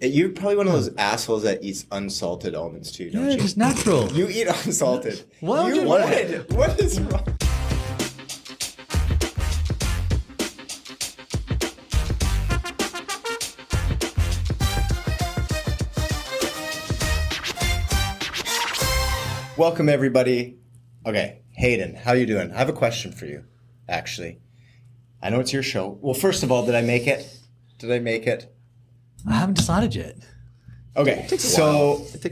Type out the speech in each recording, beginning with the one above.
You're probably one of those assholes that eats unsalted almonds too, don't Yeah, you? just natural. You eat unsalted. Why You would would. What is wrong? Welcome everybody. Okay, Hayden, how you doing? I have a question for you, actually. I know it's your show. Well, first of all, did I make it? I haven't decided yet. Okay, It takes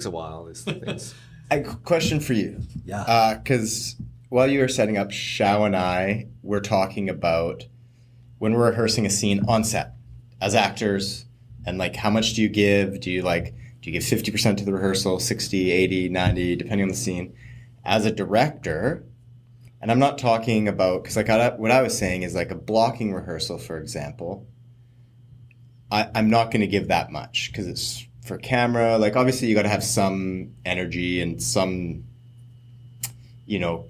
a while. These things. a question for you. Yeah. Because while you were setting up, Shao and I were talking about when we're rehearsing a scene on set as actors, and like how much do you give? Do you give 50% to the rehearsal, 60, 80, 90, depending on the scene? As a director, and I'm not talking about, because what I was saying is like a blocking rehearsal, for example, I'm not going to give that much because it's for camera. Like obviously you got to have some energy and some,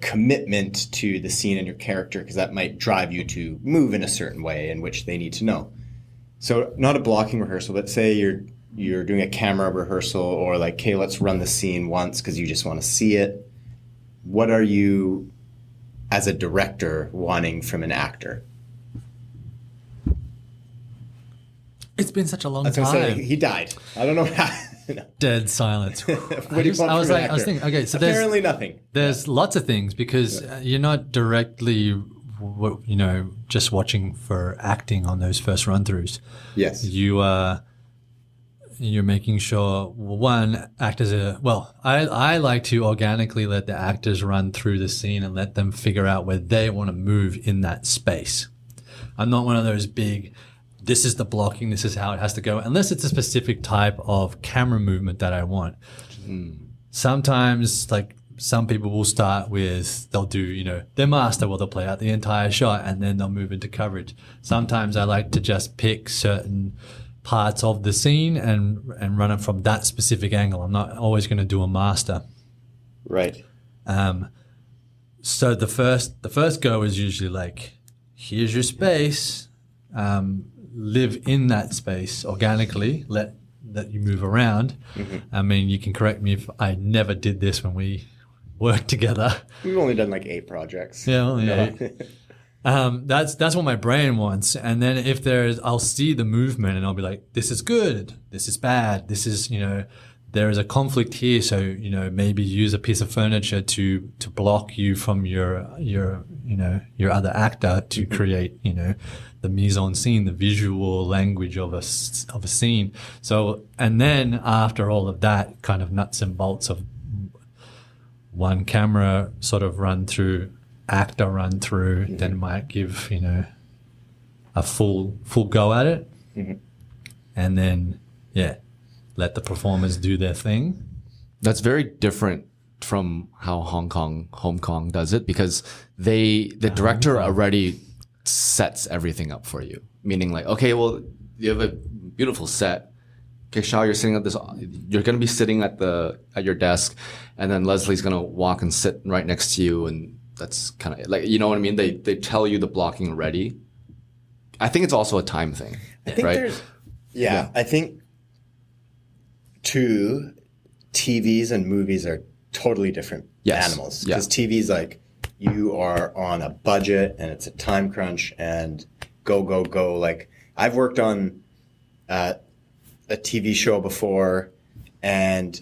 commitment to the scene and your character, because that might drive you to move in a certain way in which they need to know. So not a blocking rehearsal, but say you're doing a camera rehearsal, or like, okay, let's run the scene once because you just want to see it. What are you, as a director, wanting from an actor? It's been such a long That's what I'm saying. time. He died. I don't know how. No. Dead silence. What do you want I was from an thinking, actor? okay, so Apparently nothing. there's lots of things because you're not directly, just watching for acting on those first run-throughs. Yes. You're making sure, one, actors are, I like to organically let the actors run through the scene and let them figure out where they want to move in that space. I'm not one of those big, this is the blocking, this is how it has to go, unless it's a specific type of camera movement that I want. Sometimes, like, some people will start with, they'll do, their master, they'll play out the entire shot and then they'll move into coverage. Sometimes I like to just pick certain parts of the scene and run it from that specific angle. I'm not always going to do a master. Right. So the first go is usually like, here's your space, live in that space organically, let you move around. Mm-hmm. I mean, you can correct me if I never did this when we worked together. We've only done like 8 projects. Yeah, only 8. That's what my brain wants. And then if I'll see the movement and I'll be like, this is good, this is bad, this is, there is a conflict here. So, maybe use a piece of furniture to block you from your other actor to create, the mise en scene, the visual language of a scene. So, and then after all of that kind of nuts and bolts of one camera sort of run through, actor run through, then might give a full go at it, and then let the performers do their thing. That's very different from how Hong Kong does it, because the director already sets everything up for you. Meaning like, okay, well, you have a beautiful set. Okay, Shao, you're sitting at this. You're going to be sitting at your desk, and then Leslie's going to walk and sit right next to you, and that's kind of like, you know what I mean? They tell you the blocking already. I think it's also a time thing. I think right? I think too, TVs and movies are totally different animals. Because TV's like, you are on a budget and it's a time crunch and go. Like, I've worked on a TV show before, and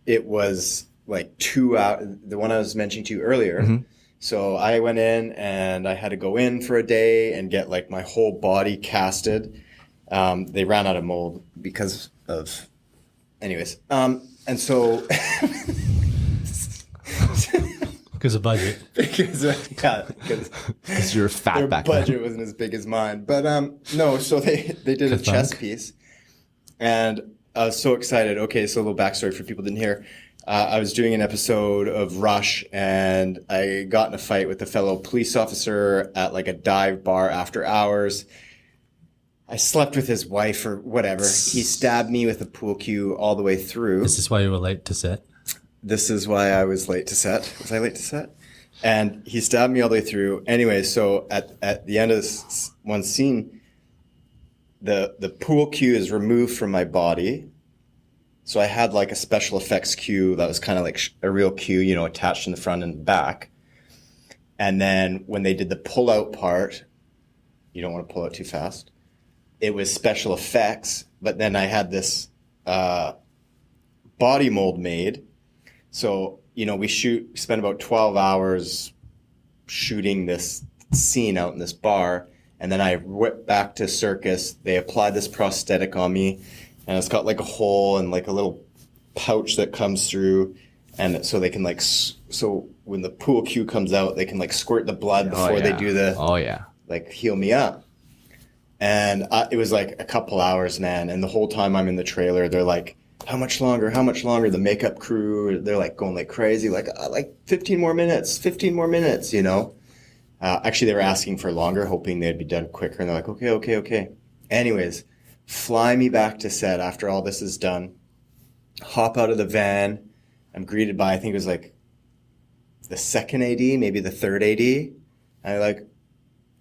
it was like 2 hours, the one I was mentioning to you earlier. Mm-hmm. So I went in and I had to go in for a day and get like my whole body casted. They ran out of mold because of, anyways. And so because of budget. because you're fat their back budget then. wasn't as big as mine. But no, so they did a chess piece, and I was so excited. Okay, so a little backstory for people who didn't hear. I was doing an episode of Rush, and I got in a fight with a fellow police officer at like a dive bar after hours. I slept with his wife or whatever. He stabbed me with a pool cue all the way through. Is this why you were late to set? This is why I was late to set. Was I late to set? And he stabbed me all the way through. Anyway, so at the end of this one scene, the pool cue is removed from my body. So I had like a special effects cue that was kind of like a real cue, you know, attached in the front and back. And then when they did the pull out part, you don't want to pull out too fast. It was special effects, but then I had this body mold made. So, you know, we spent about 12 hours shooting this scene out in this bar. And then I whipped back to circus. They applied this prosthetic on me. And it's got like a hole and like a little pouch that comes through. And so they can like, so when the pool cue comes out, they can like squirt the blood before they do the, like heal me up. And it was like a couple hours, man. And the whole time I'm in the trailer, they're like, how much longer? How much longer? The makeup crew, they're like going like crazy, like 15 more minutes, you know? Actually, they were asking for longer, hoping they'd be done quicker. And they're like, okay. Anyways, fly me back to set after all this is done. Hop out of the van. I'm greeted by, I think it was like the second AD, maybe the third AD. And they're like,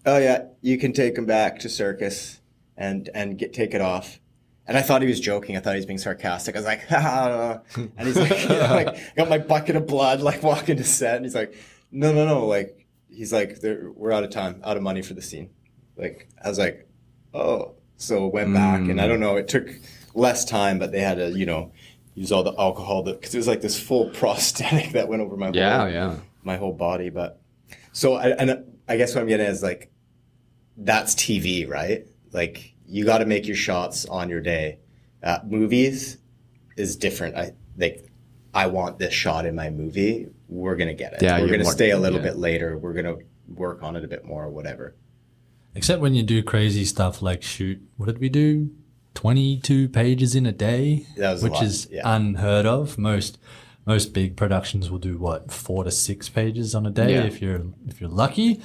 oh yeah, you can take him back to circus and take it off. And I thought he was joking. I thought he was being sarcastic. I was like, ha. And he's like, you know, like, I got my bucket of blood, like walking to set. And he's like, no. Like, he's like, we're out of time, out of money for the scene. Like, I was like, oh. So went back, and I don't know, it took less time, but they had to, you know, use all the alcohol because it was like this full prosthetic that went over my whole body. But so I guess what I'm getting at is like, that's TV, right? Like, you got to make your shots on your day. Movies is different. I want this shot in my movie. We're gonna get it. Yeah, we're gonna stay a little bit later. We're gonna work on it a bit more, or whatever. Except when you do crazy stuff like shoot, what did we do? 22 pages in a day, which is unheard of. Most big productions will do 4 to 6 pages on a day if you're lucky.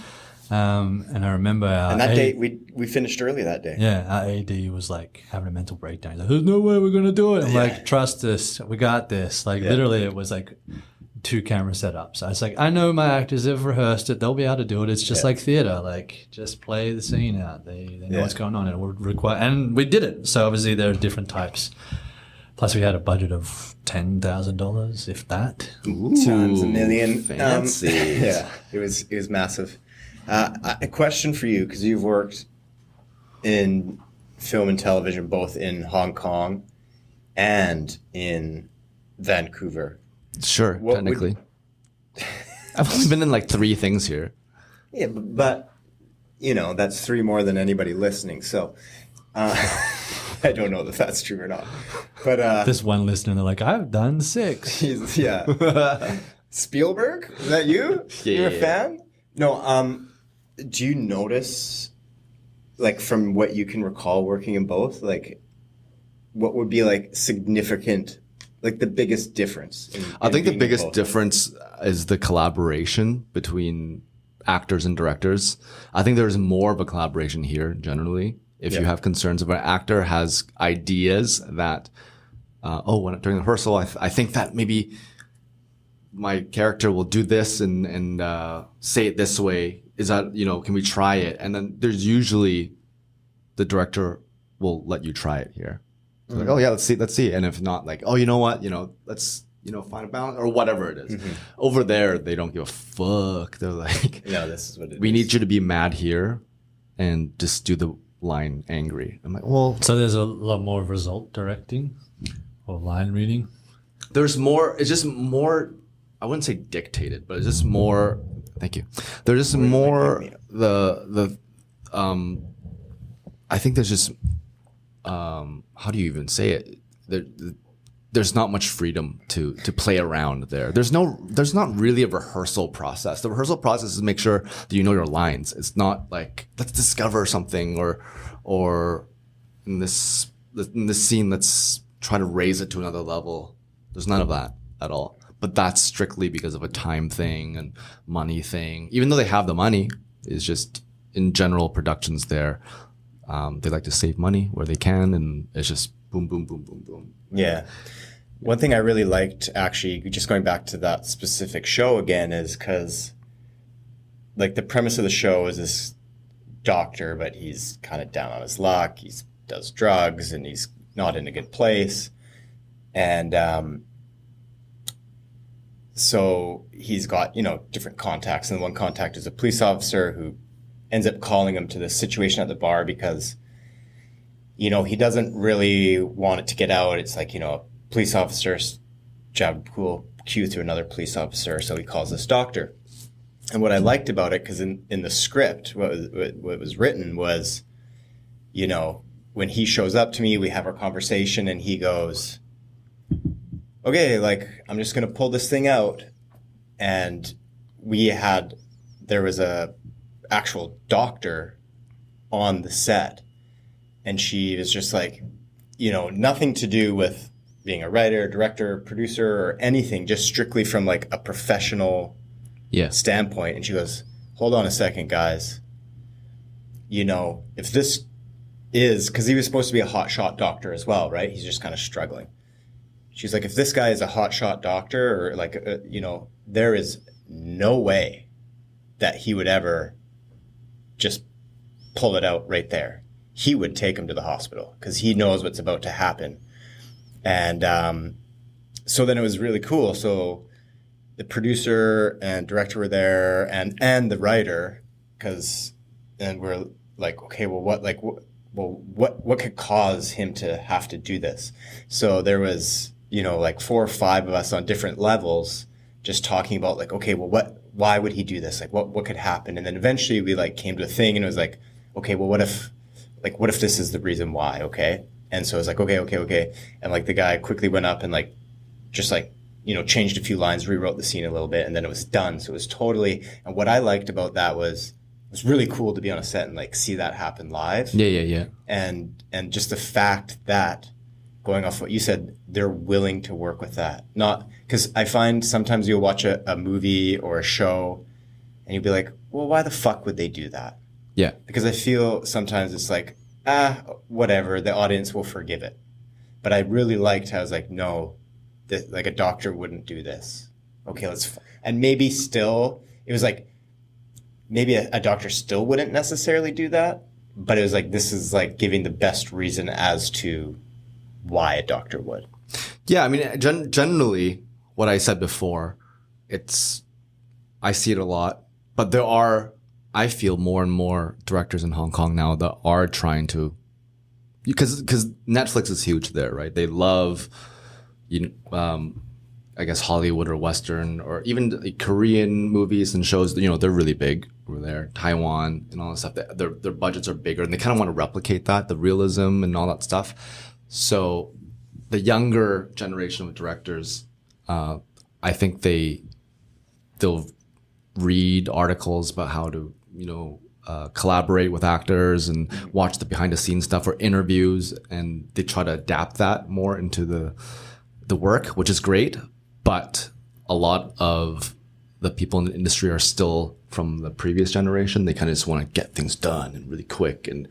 And I remember that day we finished early that day. Yeah, our AD was like having a mental breakdown. He's like, "There's no way we're gonna do it." I'm like, "Trust us, we got this." Like literally, it was like 2 camera setups. I was like, I know my actors have rehearsed it. They'll be able to do it. It's just like theater. Like, just play the scene out. They know what's going on. And it would require, and we did it. So obviously there are different types. Plus we had a budget of $10,000, if that. Ooh, times a million. Fancy. It was massive. A question for you, because you've worked in film and television, both in Hong Kong and in Vancouver. Sure, technically. I've only been in like 3 things here. Yeah, but you know, that's 3 more than anybody listening. So I don't know if that's true or not. But this one listener, they're like, I've done 6. Spielberg? Is that you? You're a fan? No, do you notice, like, from what you can recall working in both, like, what would be like significant, like the biggest difference? I think the biggest difference is the collaboration between actors and directors. I think there's more of a collaboration here generally. If you have concerns, if an actor has ideas that, during the rehearsal, I think that maybe my character will do this and say it this way. Is that, can we try it? And then there's usually the director will let you try it here. So like, oh yeah, let's see. And if not, like, oh, you know what, let's, find a balance or whatever it is. Mm-hmm. Over there, they don't give a fuck. They're like, no, this is what it is. We need you to be mad here and just do the line angry. I'm like, well. So there's a lot more result directing or line reading? There's more, it's just more, I wouldn't say dictated, but it's just more, thank you. There's just more, I think there's just, how do you even say it? There's not much freedom to play around there. There's not really a rehearsal process. The rehearsal process is to make sure that you know your lines. It's not like, let's discover something or in this scene, let's try to raise it to another level. There's none of that at all. But that's strictly because of a time thing and money thing. Even though they have the money, it's just in general productions there. They like to save money where they can, and it's just boom, boom, boom, boom, boom. Yeah. One thing I really liked, actually, just going back to that specific show again, is because, like, the premise of the show is this doctor, but he's kind of down on his luck. He's does drugs and he's not in a good place. And so he's got, different contacts. And one contact is a police officer who ends up calling him to the situation at the bar because, he doesn't really want it to get out. It's like, a police officer's job will cue through another police officer. So he calls this doctor. And what I liked about it, because in the script, what was written was, when he shows up to me, we have our conversation and he goes, okay, like, I'm just going to pull this thing out. And there was a actual doctor on the set. And she was just like, nothing to do with being a writer, director, producer, or anything, just strictly from like a professional standpoint. And she goes, hold on a second, guys. If this is, because he was supposed to be a hotshot doctor as well, right? He's just kind of struggling. She's like, if this guy is a hotshot doctor or like, there is no way that he would ever just pull it out right there. He would take him to the hospital because he knows what's about to happen. And so then it was really cool. So the producer and director were there and the writer, and we're like, okay, well, what could cause him to have to do this? So there was, like 4 or 5 of us on different levels just talking about like, okay, well, why would he do this? Like what could happen? And then eventually we like came to a thing and it was like, okay, well, what if this is the reason why? Okay. And so it was like, okay. And like the guy quickly went up and like, just like, changed a few lines, rewrote the scene a little bit, and then it was done. So it was totally, and what I liked about that was, it was really cool to be on a set and like see that happen live. Yeah. And just the fact that, going off what you said, they're willing to work with that. Not, because I find sometimes you'll watch a movie or a show and you'll be like, well, why the fuck would they do that? Yeah. Because I feel sometimes it's like, whatever, the audience will forgive it. But I really liked how I was like, no, like a doctor wouldn't do this. Okay, and maybe still, it was like, maybe a doctor still wouldn't necessarily do that, but it was like, this is like giving the best reason as to why a doctor would. Yeah, I mean, generally, what I said before, I see it a lot, but there are, I feel more and more directors in Hong Kong now that are trying to, because Netflix is huge there, right? They love, I guess Hollywood or Western or even the Korean movies and shows. They're really big over there. Taiwan and all that stuff. Their budgets are bigger and they kind of want to replicate that, the realism and all that stuff. So the younger generation of directors, I think they'll read articles about how to collaborate with actors and watch the behind the scenes stuff or interviews, and they try to adapt that more into the work, which is great. But a lot of the people in the industry are still from the previous generation. They kind of just want to get things done and really quick, and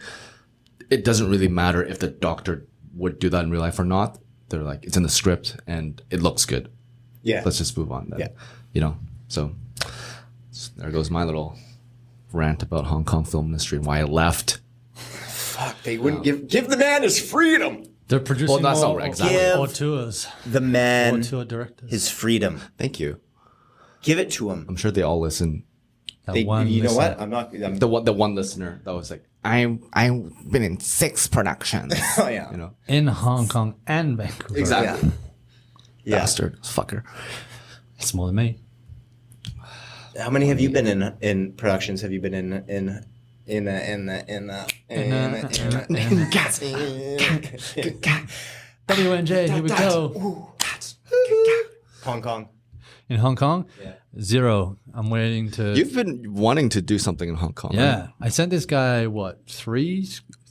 it doesn't really matter if the doctor would do that in real life or not. They're like, it's in the script and it looks good. Yeah, let's just move on then. Yeah. So there goes my little rant about Hong Kong film industry and why I left. Fuck, they wouldn't give the man his freedom. They're producing more tours. The man more tour directors. His freedom. Thank you. Give it to him. I'm sure they all listen. You know what? I'm the one listener that was like, I've been in 6 productions. Oh yeah. In Hong Kong and Vancouver. Exactly. Yeah. Bastard, fucker. It's more than me. How many have you been in productions? Have you been in WNJ, here we go. Hong Kong. In Hong Kong? Yeah. 0. I'm waiting to... You've been wanting to do something in Hong Kong. Yeah. Right? I sent this guy, 3?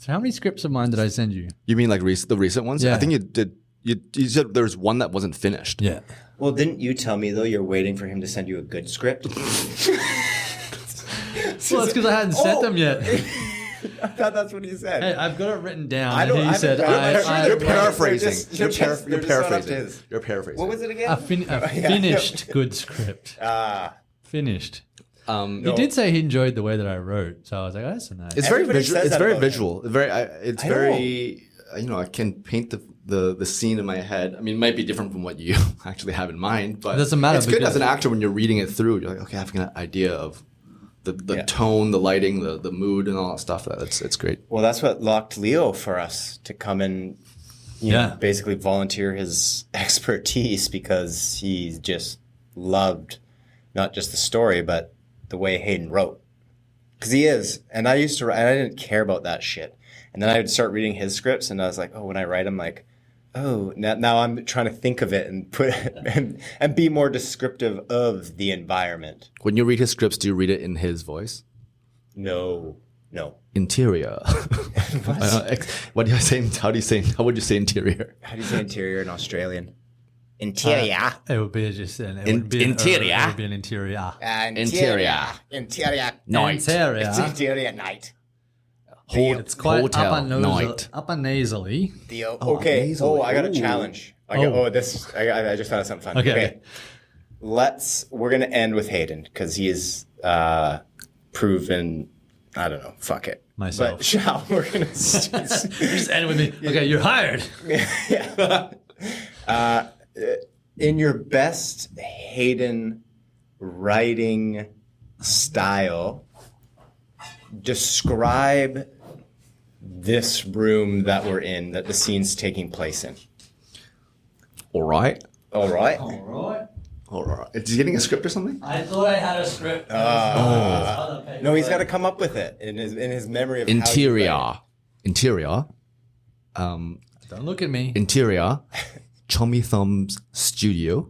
How many scripts of mine did I send you? You mean like the recent ones? Yeah. I think you did. You said there was one that wasn't finished. Yeah. Well, didn't you tell me, though, you're waiting for him to send you a good script? Well, it's because I hadn't sent them yet. I thought that's what he said. Hey, I've got it written down. You're paraphrasing. You're paraphrasing. You're paraphrasing. What was it again? A finished good script. Finished. He did say he enjoyed the way that I wrote, so I was like, oh, that's nice. It's Everybody very visual. says It's that very about visual. It's I very. I can paint the scene in my head. I mean, it might be different from what you actually have in mind, but It doesn't matter It's good because- as an actor when you're reading it through. You're like, okay, I have an idea of the tone, the lighting, the mood, and all that stuff. It's great. Well, that's what locked Leo for us to come and you know, basically volunteer his expertise because he just loved not just the story, but the way Hayden wrote. Because he is. And I used to write, and I didn't care about that shit. And then I would start reading his scripts, and I was like, oh, when I write, I'm like, oh, now I'm trying to think of it and put and be more descriptive of the environment. When you read his scripts, do you read it in his voice? No. Interior. What do I say? How do you say? How would you say interior? How do you say interior in Australian? Interior. It would be just an interior. It would be an interior. Interior. Interior night. Interior. It's interior night. It's quite hotel night. upper nasally. Okay. nasally. Oh, I got a Ooh. challenge. I just thought of something fun. Okay. We're gonna end with Hayden because he is proven. I don't know. Fuck it. Myself. But Shao, we're gonna Just end with me. Okay, you're hired. in your best Hayden writing style, describe this room that we're in, that the scene's taking place in. All right. All right. All right. Is he getting a script or something? I thought I had a script. No, he's got to come up with it in his memory of Interior. Don't look at me. Interior. Chummy Thumbs studio.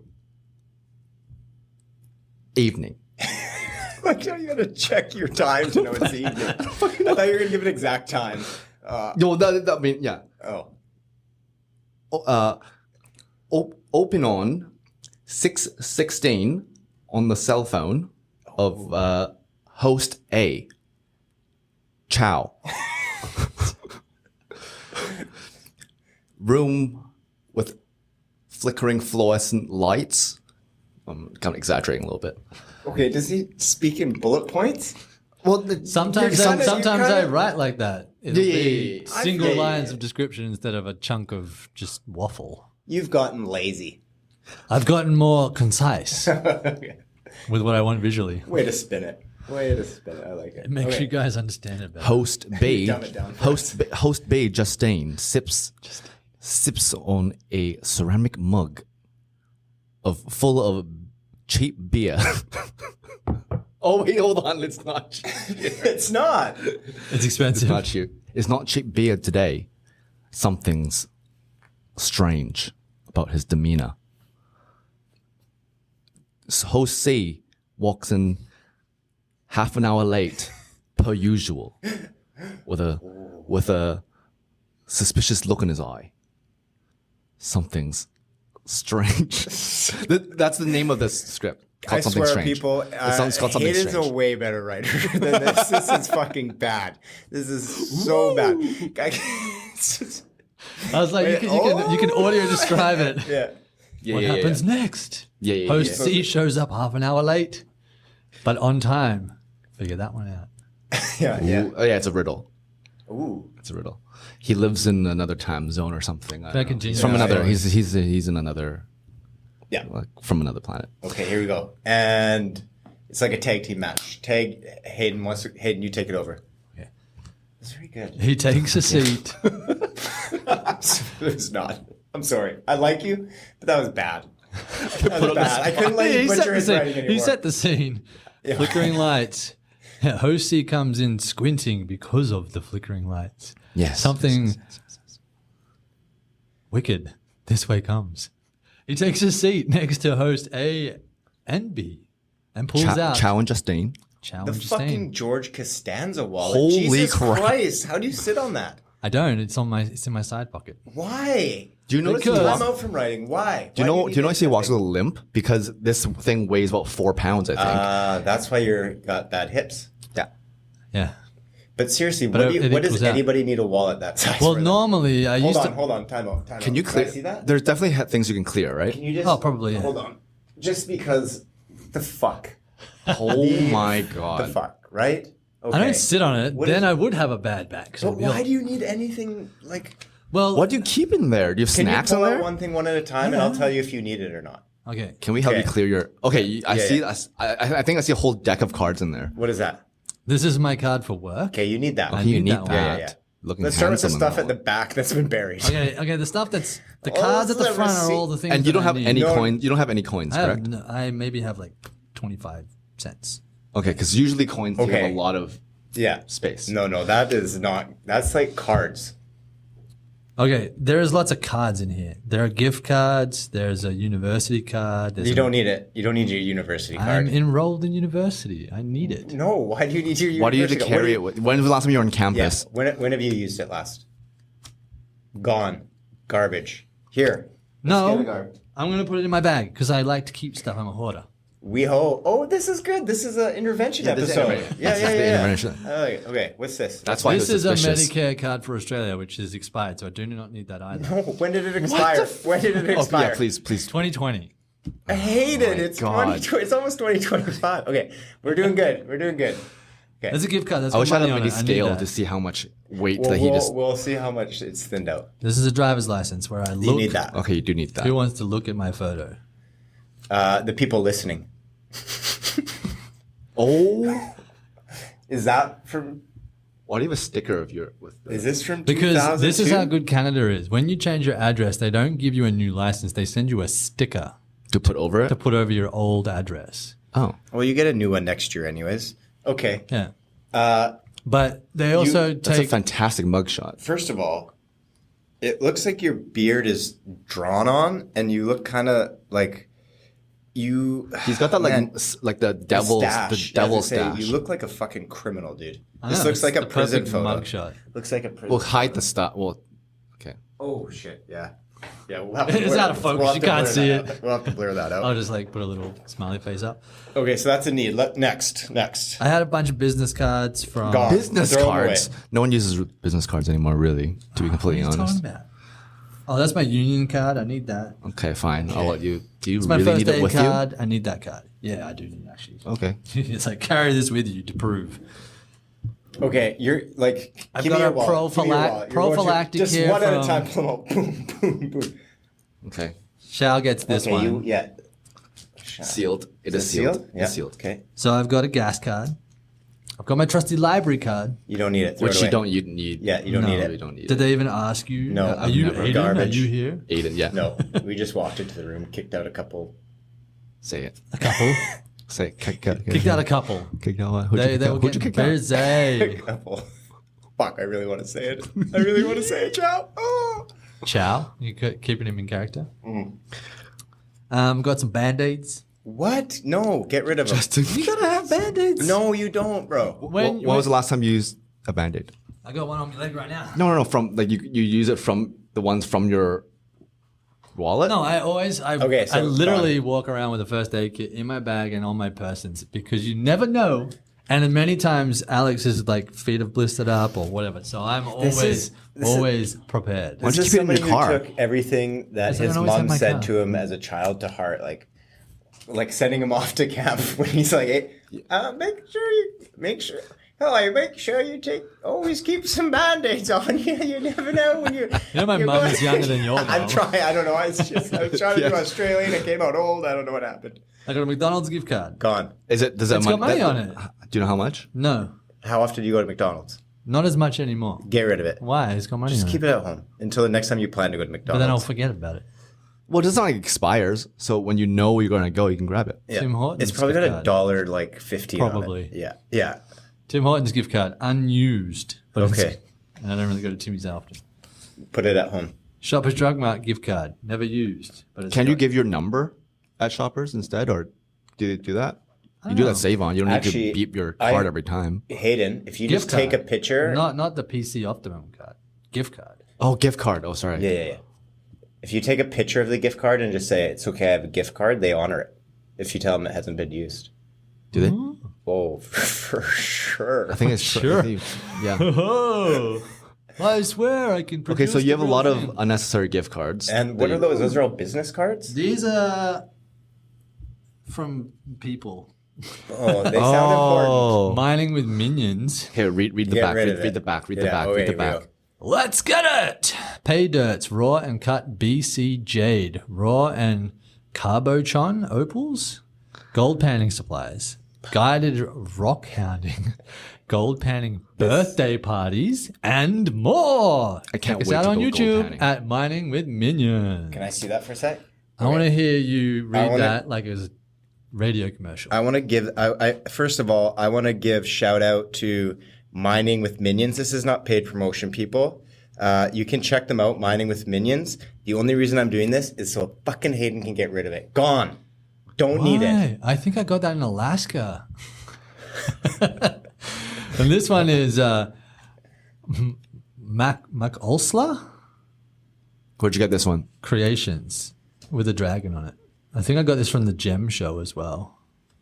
Evening. Like, you got to check your time to know it's evening. I thought you were going to give an exact time. No, that mean yeah. Open on 6:16 on the cell phone of host A. Chao. Room with flickering fluorescent lights. I'm kind of exaggerating a little bit. Okay, does he speak in bullet points? Well, Sometimes I write like that. It'll be yeah. single lines of description instead of a chunk of just waffle. You've gotten lazy. I've gotten more concise Okay. with what I want visually. Way to spin it. I like it. It makes you guys understand it better. Host Bay, Dumb it down. host Bay Justine sips on a ceramic mug full of cheap beer. Oh wait, hold on, it's not cheap. It's not. It's expensive. It's not cheap. It's not cheap beer today. Something's strange about his demeanor. Host C walks in half an hour late, per usual, with a suspicious look in his eye. Something's strange. That's the name of this script. I Something swear, strange. people, It's called Something Hayden's Strange. a way better writer than this. This is fucking bad. This is so bad. I was like, you can audio describe it. Yeah. What happens next? Host C shows up half an hour late, but on time. Figure that one out. Yeah. Ooh, oh yeah, it's a riddle. Ooh. It's a riddle. He lives in another time zone or something. I don't know. continue? He's from Yeah, another. yeah. He's in another. Yeah. Like from another planet. Okay, here we go. And it's like a tag team match. Tag Hayden. Hayden, you take it over. Okay. That's very good. He takes a seat. It was not. I'm sorry. I like you, but that was bad. That was bad. I couldn't let Yeah, you butcher his writing anymore. he set the scene. Flickering lights. Host C comes in squinting because of the flickering lights. Yes. Something wicked this way comes. He takes a seat next to host A and B and pulls out Chao and Justine. Chao The and fucking Justine. George Costanza wallet. Holy Jesus crap. Christ. How do you sit on that? I don't. It's in my side pocket. Why? Do you notice? Because- I'm out from writing. Why? Do you know? I see he walks with a limp because this thing weighs about 4 pounds. I think. That's why you're got bad hips. Yeah. Yeah. But seriously, But what it does equals out. anybody need a wallet that size Well, for? normally I used to. Hold on. Time out. Can you clear? I see that? There's definitely things you can clear, right? Can you just? Oh, probably, yeah. Hold on. Just because. The fuck. Oh my The god. fuck, right? Okay. I don't sit on it. What Then is- I would have a bad back. So But why do you need anything like? Well, What do you keep in there? Do you have Can snacks you in pull there? out one thing one at a time, and I'll tell you if you need it or not. okay. Can we help Okay. you clear your? Okay, I Yeah, see. yeah. I think I see a whole deck of cards in there. What is that? This is my card for work. Okay, you need that. Okay, you need need that that. one. Yeah. Looking Let's start with the handsome stuff in at that the back that's been buried. Okay. The stuff that's the Oh, cards at this the is a front are all receipt. the things. And you don't that I have need. any No. coins. You don't have any coins, I have, correct? no, I maybe have like 25 cents. Okay, because usually coins take Okay. up a lot of Yeah. space. No, that is not. That's like cards. Okay, there's lots of cards in here. There are gift cards. There's a university card. There's You don't need it. You don't need your university I'm card. enrolled in university. I need it. No, why do you need your university Why do you need to card? carry it? When was the last time you were on Yeah. campus? When have you used it last? Gone. Garbage. Here. No, Let's get the garbage. I'm gonna put it in my bag because I like to keep stuff. I'm a hoarder. Oh, this is good. This is an intervention this is episode. intervention. Yeah, This is the intervention. I like it. Okay, what's this? That's why This it was is suspicious. a Medicare card for Australia, which is expired, so I do not need that either. Oh, when did it expire? When did it Oh expire? yeah, please. 2020. Hayden, it's God. 2020. It's almost 2025. Okay, we're doing good. Okay. There's a gift card. There's I wish I had money a on mini it. I need scale that. to see how much weight Well, that he just. we'll see how much it's thinned out. This is a driver's license where I look. You need that. Okay, you do need that. Who wants to look at my photo? The people listening. Oh, Is that from? why do you have a sticker of your with? Is this from? Because 2002? this is how good Canada is. When you change your address, they don't give you a new license. They send you a sticker to put over it? to put over your old address. Oh, Well, you get a new one next year, anyways. Okay. Yeah. Uh, But they also that's a take. fantastic mugshot. First of all, it looks like your beard is drawn on, and you look kind of like you. He's got that like Man, like the devil stash. the Yeah, devil I was gonna stash. say, you look like a fucking criminal, dude. I This know, looks it's like a the prison perfect photo. mugshot. Looks like a prison. We'll hide the stuff. Well, okay. Oh shit! Yeah. We'll have It's blur- out of focus, have you to can't blur see that it. out. We'll have to blur that out. I'll just like put a little smiley face up. Okay, so that's a need. Next. I had a bunch of business cards from. Gone. Business Throw 'em cards. away. No one uses business cards anymore, really. To be completely What are you honest. talking about? Oh, that's my union card. I need that. Okay, fine. I'll let you. Do you It's my really first need it aid with card. I need that card. Yeah, I do need actually. you? Okay. It's like carry this with you to prove. Okay, you're like. I've give got me a your wallet. Give me your wallet. You're going to- prophylactic just here one at a from- time. Boom, boom, boom. Okay. Shao gets this Okay, one. yeah. Sealed. It is it sealed. Yeah. It's sealed. Okay. So I've got a gas card. I've got my trusty library card. You don't need it. Throw Which it you away. don't. You need. Yeah, you don't No. need it. You don't need Did it. they even ask you? No, Are you never. Hayden? Garbage. Are you here? Aiden. Yeah. No, we just walked into the room, kicked out a couple. Say it. A couple. Say it. Kicked Kicked out a couple. Kicked out what? Who'd you They kick were out? Who'd you getting kick out? busy. Couple. Fuck! I really want to say it. I really want to say it, Chow. Oh. Chow, you keeping him in character. Mm-hmm. Got some band-aids. What? No, get rid of them. You gotta have band-aids. No, you don't, bro. When When was the last time you used a Band-Aid? I got one on my leg right now. No. From like you use it from the ones from your wallet. No, I Okay, so literally walk around with a first aid kit in my bag and on my persons because you never know. And then many times Alex's like feet have blistered up or whatever. So I'm This always is- prepared. Why don't you This keep it in somebody your car? who took everything that Because I his don't always have mom my said car. to him as a child to heart, like sending him off to camp when he's like, "Hey, make sure you always keep some band-aids on you. You never know when you." You know my you're mum going- is younger than your mum. I'm trying. I don't know. I was trying to do Australian. It came out old. I don't know what happened. I got a McDonald's gift card. Gone. Is it? Does that It's got money on it. Do you know how much? No, How often do you go to McDonald's? not as much anymore. Get rid of it. Why? It's got money Just on keep it. it at home until the next time you plan to go to But then I'll McDonald's. forget about it. Well, it's not like it expires. So when you know where you're gonna go, you can grab it. Yeah. Tim Hortons It's probably got gift a card. dollar like 50 on it. Probably. Yeah. Yeah. Tim Hortons gift card, unused. But it's- Okay. And I don't really go to Timmy's often. Put it at home. Shoppers Drug Mart gift card, never used. But it's Can you got- give your number at Shoppers instead, or do you do that? You do know. that save on. You don't Actually, need to beep your card every time. Hayden, if you Gift just take a card. picture. Not the PC Optimum card, gift card. Oh, gift card. Oh, sorry. Yeah. If you take a picture of the gift card and just say, it's okay, I have a gift card, they honor it. If you tell them it hasn't been used. Do they? Oh, for sure. I think it's Sure. Yeah. Oh, I swear I can. Okay, produce so you the have a real lot thing. of unnecessary gift cards. And what are those? Those are all business cards? These are from people. Oh, they sound important. Mining with minions. Here, read the Get back. rid of Read it. the back. Read the Yeah, back. oh, Read the here we back. go. Let's get it. Pay dirts, raw and cut BC jade, raw and carbochon opals, gold panning supplies, guided rock hounding, gold panning birthday parties, and more. I can't Check us wait out to on go gold YouTube panning. at Mining with Minions. Can I see that for a sec? I want to hear you read wanna- that like it was a radio commercial. I want to give. First of all, I want to give shout out to Mining with Minions. This is not paid promotion, people. You can check them out, Mining with Minions. The only reason I'm doing this is so fucking Hayden can get rid of it. Gone. Don't need it. Why? I think I got that in Alaska. And this one is Mac Ulsla Where'd you get this one? Creations with a dragon on it. I think I got this from the Gem Show as well.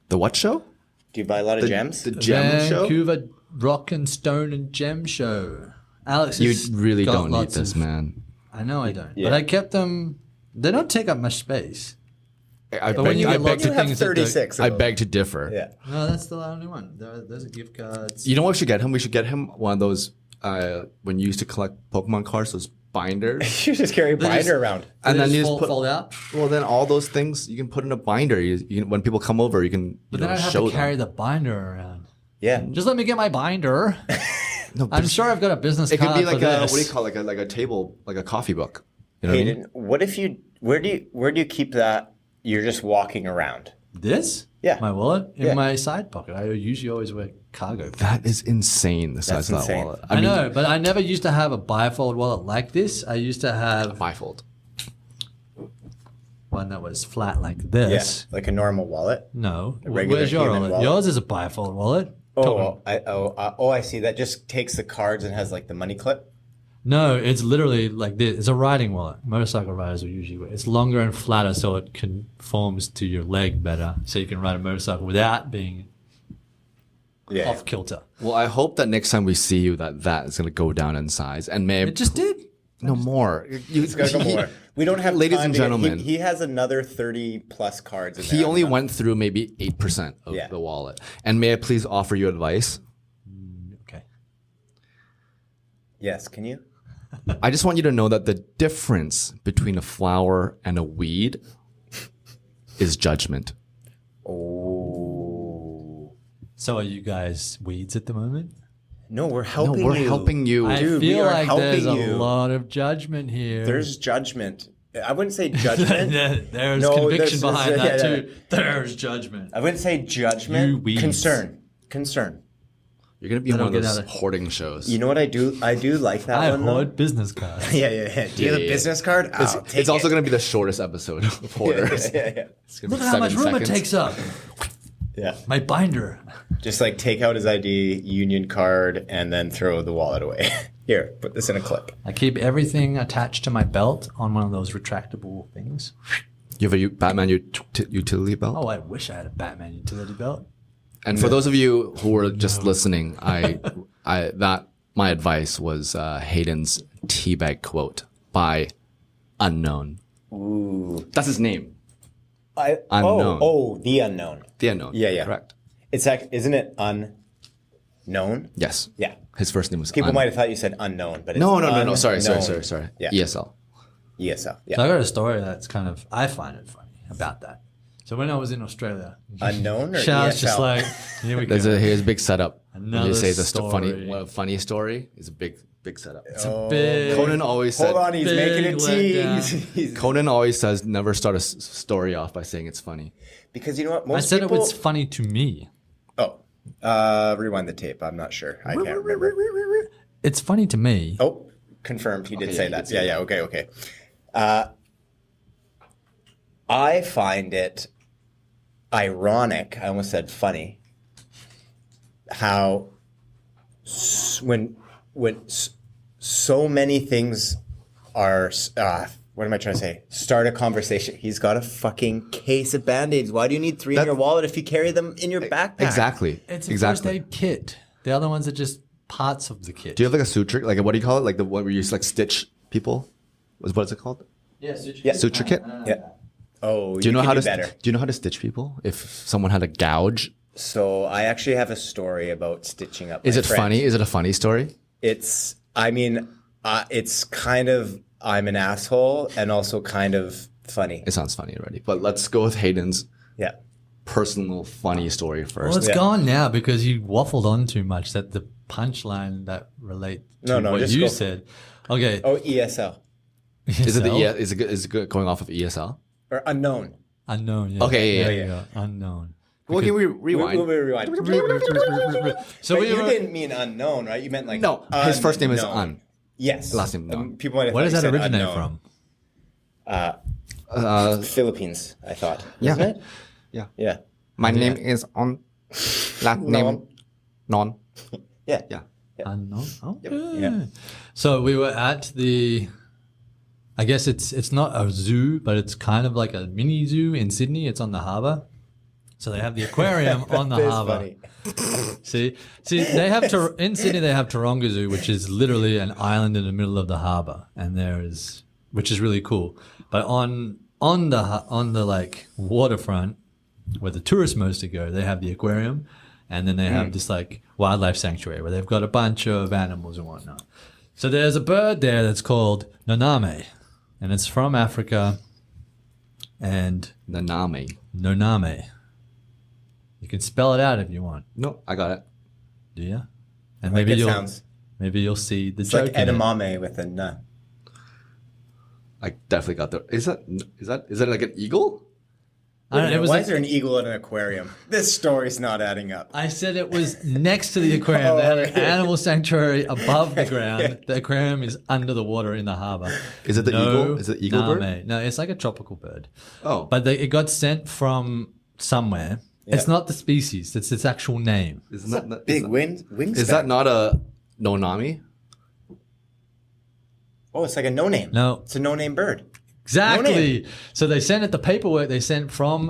The what show? Do you buy a lot of gems? The gem show? Vancouver Rock and Stone and Gem Show. Alex, You has really got don't need lots this, of- man. I know I don't, Yeah. but I kept them. They don't take up much space. I But when you get lots You of have things, that don't- 36. I beg to differ. Yeah. No, that's the only one. Those are gift cards. You know what we should get him? We should get him one of those when you used to collect Pokemon cards, those binders. You just carry a just- binder around. And then you just fold out. Well, then all those things you can put in a binder. When people come over, you can But then I'd have show to carry them. the binder around. Yeah. Just let me get my binder. No, I'm sure I've got a business it card could be like for a this. what do you call it? Like a table, like a coffee book. You know what I Hayden, mean? what if you? Where do you keep that? You're just walking around. This? Yeah. My wallet? In Yeah. my side pocket. I usually always wear cargo. That is insane. The size of that insane. wallet. I know, but I never used to have a bifold wallet like this. I used to have Bifold. one that was flat like Yeah. this. Like a normal wallet. No. regular Where's your human wallet? wallet? Yours is a bifold wallet. I see. That just takes the cards and has like the money clip. No, it's literally like this. It's a riding wallet. Motorcycle riders will usually wear. It's longer and flatter, so it conforms to your leg better, so you can ride a motorcycle without being Yeah. off kilter. Well, I hope that next time we see you, that is going to go down in size, and may It just did. no more. It's gotta go more. We don't have Ladies time and to get- gentlemen. He has another 30 plus cards. In He there. only went through maybe 8% of Yeah. the wallet. And may I please offer you advice? Okay. Yes. Can you? I just want you to know that the difference between a flower and a weed is judgment. Oh. So are you guys weeds at the moment? No, we're No, helping we're you. helping you. I Dude, we feel are like there's helping a you. lot of judgment here. There's judgment. I wouldn't say judgment. There's No, conviction there's- behind that yeah, too. There's judgment. I wouldn't say You judgment. weeds. Concern. You're going to be on don't one of get those out of- hoarding shows. You know what I do? I do like that I one though. hoard business cards. Yeah. Do you have a yeah. business card? I'll take it's also it. going to be the shortest episode of Hoarders. Yeah. It's gonna Look be at how much 7 room it seconds. takes up. Yeah. My binder. Just like take out his ID, union card, and then throw the wallet away. Here, put this in a clip. I keep everything attached to my belt on one of those retractable things. You have a Batman utility belt? Oh, I wish I had a Batman utility belt. And for those of you who were just listening, my advice was Hayden's teabag quote by Unknown. Ooh. That's his name. Unknown. Oh, the unknown. The Unknown. Yeah. Correct. Isn't it unknown? Yes. Yeah. His first name was People might have thought you said unknown, but it's No. Sorry. Yeah. ESL. ESL. Yeah. So I got a story that's kind of, I find it funny about that. So when I was in Australia, Unknown or Shao's ESL? just like, here we go. Here's a big setup. When Another you say the story. funny story, is a big setup. It's a big, Conan always said. Hold on, he's Big making a tease. letdown. Conan always says never start a story off by saying it's funny. Because you know what? I Most said people... it was funny to me. Oh. Rewind the tape. I'm not sure. I can't remember. It's funny to me. Oh, confirmed. He did say you that. did say Yeah. Okay. I find it ironic. I almost said funny. How when so many things are what am I trying to say? Start a conversation. He's got a fucking case of Band-Aids. Why do you need 3 in your wallet if you carry them in your backpack? Exactly. It's a first aid kit. The other ones are just parts of the kit. Do you have like a suture? Like what do you call it? Like the one where you just like stitch people? What's it called? Yeah, suture. Yeah. Suture kit? Yeah. Oh, Do you know how to better? do you know how to stitch people? If someone had a gouge So I actually have a story about stitching up. Is my it friend. funny? Is it a funny story? It's kind of I'm an asshole and also kind of funny. It sounds funny already. But let's go with Hayden's Yeah. personal funny story first. Well, it's gone now because you waffled on too much. That the punchline that relate to what just you go said. Okay. Oh, ESL Is it the ESL? is it going off of ESL? or unknown. Unknown. Yeah. Okay, yeah, There you yeah. go. Unknown. Well, can we rewind? We'll rewind. So But you didn't mean unknown, right? You meant like No, his first name is unknown. Un. Yes. Last name known. People might have Where thought does you that said originate unknown. from? Philippines, I thought. Yeah. Isn't it? Yeah. Yeah. My name is On. Last name Non. Yeah. Yeah. Unknown. Oh, Yeah. So we were at the. I guess it's not a zoo, but it's kind of like a mini zoo in Sydney. It's on the harbour. So they have the aquarium on the That is harbour. funny. See, they have in Sydney they have Taronga Zoo, which is literally an island in the middle of the harbour, and which is really cool. But on the like waterfront, where the tourists mostly go, they have the aquarium, and then they have this like wildlife sanctuary where they've got a bunch of animals and whatnot. So there's a bird there that's called noname, and it's from Africa, and Naname. noname. You can spell it out if you want. No, I got it. Do you? And Like it maybe you'll see the It's joke like in it. edamame with a n. I definitely got the. Is that like an eagle? I don't know, it was Why like, is there an eagle at an aquarium? This story's not adding up. I said it was next to the aquarium. They had an animal sanctuary above the ground. The aquarium is under the water in the harbour. Is it the eagle? Is it eagle bird? Mate. No, it's like a tropical bird. Oh, But it got sent from somewhere. Yeah. It's not the species. It's its actual name. isn't that Big wingspan. Is that not a Nonami? Oh, it's like a no-name. No. It's a no-name bird. Exactly. So they sent it the paperwork they sent from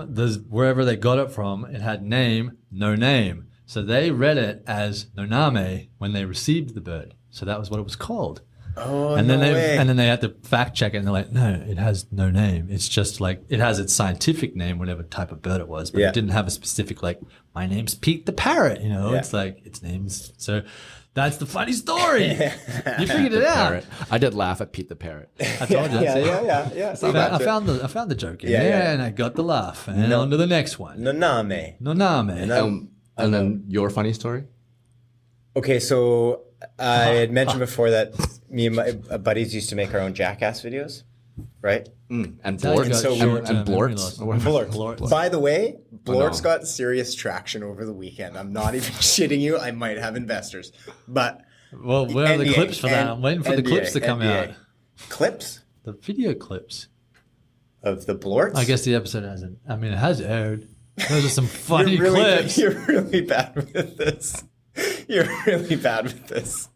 wherever they got it from. It had name, no name. So they read it as noname when they received the bird. So that was what it was called. Oh, And then no way. they had to fact check it, and they're like, no, it has no name. It's just like it has its scientific name, whatever type of bird it was, but Yeah. it didn't have a specific like my name's Pete the parrot. You know, Yeah. it's like its name's so. That's the funny story. You figured it out. Parrot. I did laugh at Pete the parrot. I told you. See? Yeah. I found the joke in Yeah, there, yeah. and I got the laugh. And on to the next one. Noname. Noname. And then your funny story. Okay, so I had mentioned before that me and my buddies used to make our own Jackass videos, right? And how you Blort. got so short-term and memory Blorts. loss. Blort. By the way, Blort's no. got serious traction over the weekend. I'm not even shitting you. I might have investors. But Well, where are the NDA, clips for that? I'm waiting for the NDA, clips to come NDA. out. Clips The video clips. of the Blorts? I guess the episode hasn't. I mean, it has aired. Those are some funny you're really, clips. You're really bad with this. You're really bad with this.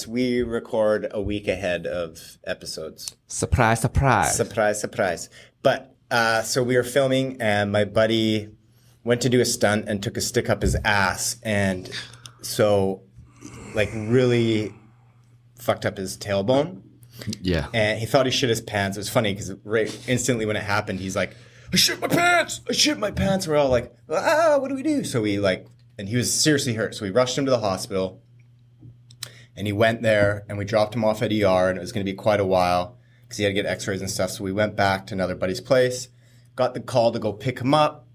We record a week ahead of episodes. Surprise, surprise. Surprise, surprise. But so we were filming, and my buddy went to do a stunt and took a stick up his ass, and so like really fucked up his tailbone. Yeah. And he thought he shit his pants. It was funny because right instantly when it happened, he's like, "I shit my pants! I shit my pants!" We're all like, what do we do? So we like, and he was seriously hurt. So we rushed him to the hospital, and he went there, and we dropped him off at ER, and it was going to be quite a while because he had to get X-rays and stuff. So we went back to another buddy's place, got the call to go pick him up,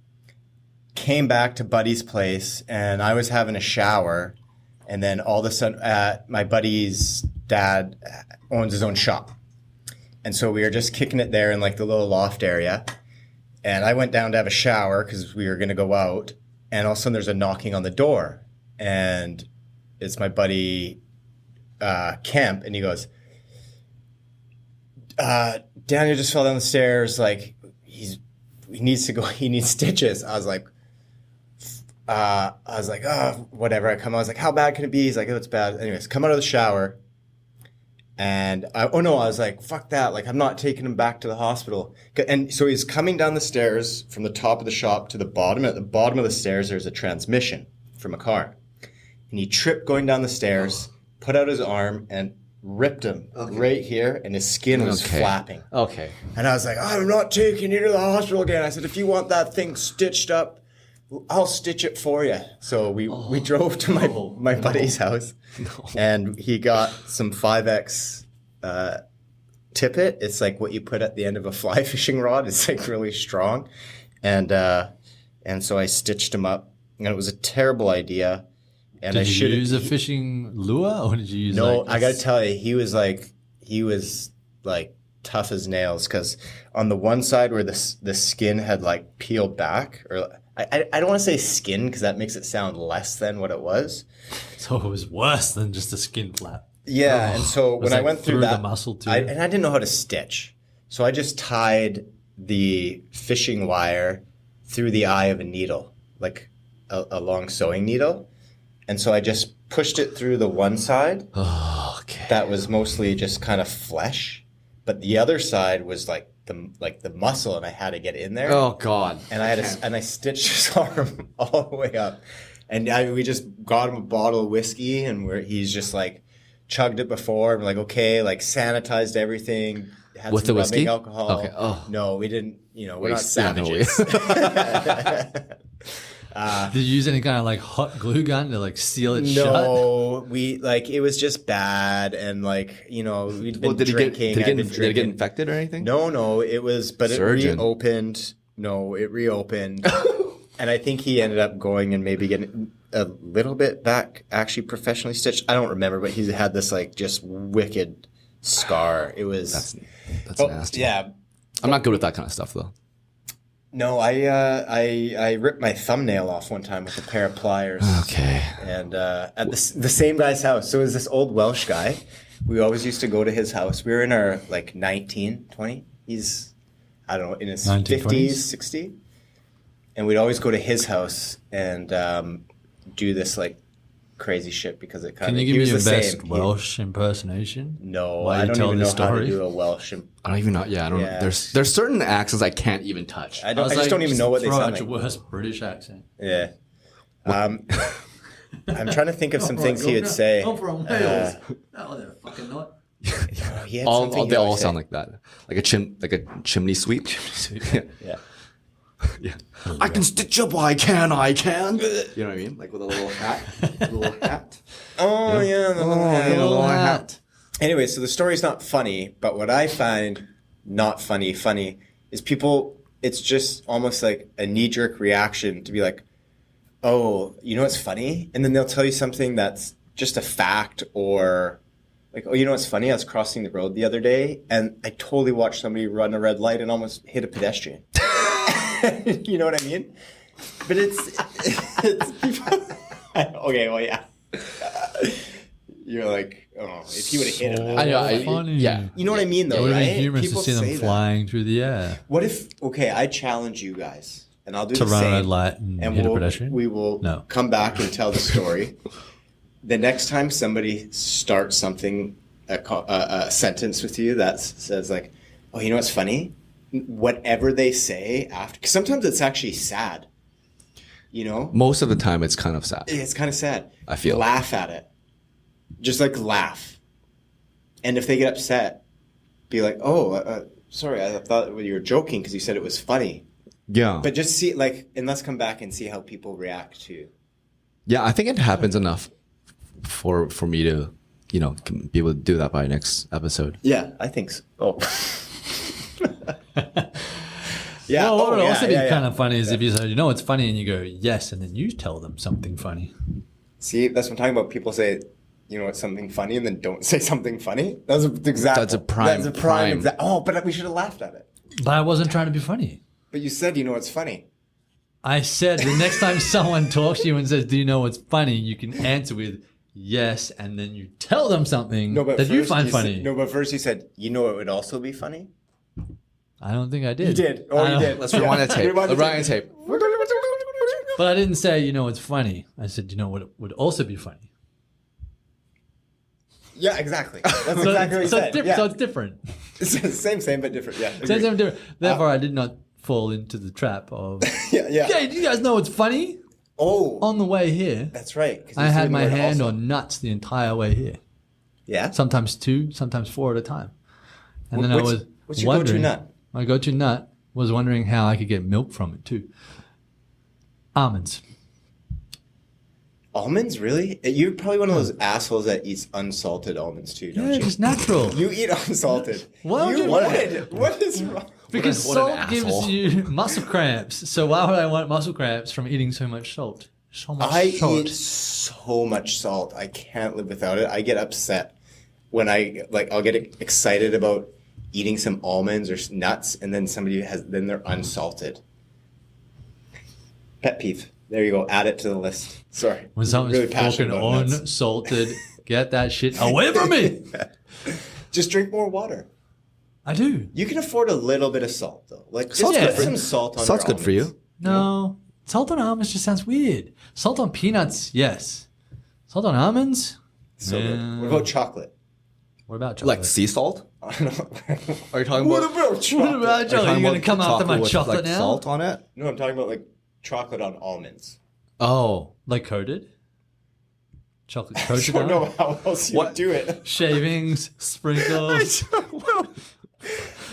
came back to buddy's place, and I was having a shower, and then all of a sudden, my buddy's dad owns his own shop. And so we were just kicking it there in like the little loft area. And I went down to have a shower because we were going to go out. And all of a sudden there's a knocking on the door. And it's my buddy Kemp. And he goes, Daniel just fell down the stairs. Like he needs stitches. I was like, oh, whatever. I was like, how bad can it be? He's like, oh, it's bad. Anyways, come out of the shower. And I was like, fuck that. Like, I'm not taking him back to the hospital. And so he's coming down the stairs from the top of the shop to the bottom. At the bottom of the stairs, there's a transmission from a car. And he tripped going down the stairs, put out his arm, and ripped him right here, and his skin was flapping. Okay. And I was like, I'm not taking you to the hospital again. I said, if you want that thing stitched up, I'll stitch it for you. So we drove to my buddy's house, and he got some 5X tippet. It's like what you put at the end of a fly fishing rod. It's like really strong. And so I stitched him up, and it was a terrible idea. And did you use a fishing lure, or did you use? No, I got to tell you, he was like tough as nails, because on the one side where the skin had like peeled back, or I don't want to say skin because that makes it sound less than what it was. So it was worse than just a skin flap. Yeah, and so when I went through that, the muscle too, I didn't know how to stitch, so I just tied the fishing wire through the eye of a needle, like a long sewing needle. And so I just pushed it through the one side. Oh, okay. That was mostly just kind of flesh, but the other side was like the muscle, and I had to get in there. Oh God! And I stitched his arm all the way up, and we just got him a bottle of whiskey, and he's just like chugged it before, and we're like, okay, like sanitized everything. Had with some the whiskey? Alcohol. Okay. Oh No, we didn't. We're not savages. Did you use any kind of like hot glue gun to like seal it shut? No, it was just bad, and we'd been drinking. Did it get infected or anything? No, it was, but Surgeon. it reopened. No, it reopened, and I think he ended up going and maybe getting a little bit back, actually professionally stitched. I don't remember, but he had this like just wicked scar. It was that's nasty. Yeah, I'm not good with that kind of stuff though. No, I ripped my thumbnail off one time with a pair of pliers. Okay. And at the same guy's house. So it was this old Welsh guy. We always used to go to his house. We were in our 19, 20. He's, I don't know, in his 50s, 60. And we'd always go to his house and do this crazy shit because it kind of. Can you give me your best Welsh impersonation? No, I don't even know how to do a Welsh. I don't even know. Yeah, I don't know. There's certain accents I can't even touch. I just don't even know what they sound like. Your worst British accent. Yeah. I'm trying to think of some things he would say. I'm from Wales. No, they're fucking not. They all sound like that, like a chimney sweep. Yeah. Yeah. I can stitch up. I can. You know what I mean? Like with a little hat. Oh yeah, the little hat. Anyway, so the story's not funny, but what I find not funny is people. It's just almost like a knee-jerk reaction to be like, "Oh, you know what's funny?" And then they'll tell you something that's just a fact, or like, "Oh, you know what's funny? I was crossing the road the other day, and I totally watched somebody run a red light and almost hit a pedestrian." You know what I mean? But it's people. Okay, well, yeah. You're like, oh, if he would have hit him, funny. Yeah. You know what I mean, though, It would have right? been humorous to see them flying through the air. What if? Okay, I challenge you guys, and I'll do To the run same. a red light and hit a pedestrian? We will No. come back and tell the story. The next time somebody starts something, a sentence with you that says like, "Oh, you know what's funny?" Whatever they say after, because sometimes it's actually sad. You know, Most of the time, it's kind of sad. it's kind of sad. I feel. Laugh at it, just laugh. And if they get upset, be like, "Oh, sorry, I thought you were joking because you said it was funny." Yeah. But just see, and let's come back and see how people react to. Yeah, I think it happens enough for me to, be able to do that by next episode. Yeah, I think so. Oh. Yeah. Well, what would also be yeah. kind of funny is if you say, you know, it's funny, and you go, yes, and then you tell them something funny. See, that's what I'm talking about. People say, you know, it's something funny, and then don't say something funny. That's a example. That's a prime example. Oh, but we should have laughed at it. But I wasn't trying to be funny. But you said, you know, it's funny. I said the next time someone talks to you and says, do you know what's funny? You can answer with yes, and then you tell them something that you find funny. But first you said, you know, it would also be funny. I don't think I did. You did. Oh, you did. Let's rewind the tape. Rewind the tape. But I didn't say, you know, it's funny. I said, you know what would also be funny. Yeah, exactly. That's exactly what you said. So it's different. Same, but different. Yeah. Same, different. Therefore, I did not fall into the trap of, yeah. Hey, do you guys know what's funny? Oh. On the way here, That's right. I had my hand on nuts the entire way here. Yeah. Sometimes 2, sometimes 4 at a time. And then What's your go-to nut? My go-to nut was wondering how I could get milk from it too. Almonds. Almonds, really? You're probably one of those assholes that eats unsalted almonds too, don't Yeah, you? just natural. You eat unsalted. Why would you you- would. What is wrong? Because What an salt gives asshole. you muscle cramps. So why would I want muscle cramps from eating so much salt? So much I salt. eat so much salt. I can't live without it. I get upset when I'll get excited about eating some almonds or nuts, and then then they're unsalted. Pet peeve. There you go. Add it to the list. Sorry. When someone's really passionate fucking about nuts. unsalted, get that shit away from me. Just drink more water. I do. You can afford a little bit of salt though. Like just Salt's put good for some salt on Salt's your good for you. almonds. No. Salt on almonds just sounds weird. Salt on peanuts, yes. Salt on almonds? So good. What about chocolate? What about chocolate? Like sea salt? I don't know. Are you talking What about? about What chocolate? about chocolate? Are you going to come after my with, chocolate like, now? Salt on it? No, I'm talking about like chocolate on almonds. Oh, Like coated? Chocolate I coated don't know on? how else you would do it. Shavings, sprinkles.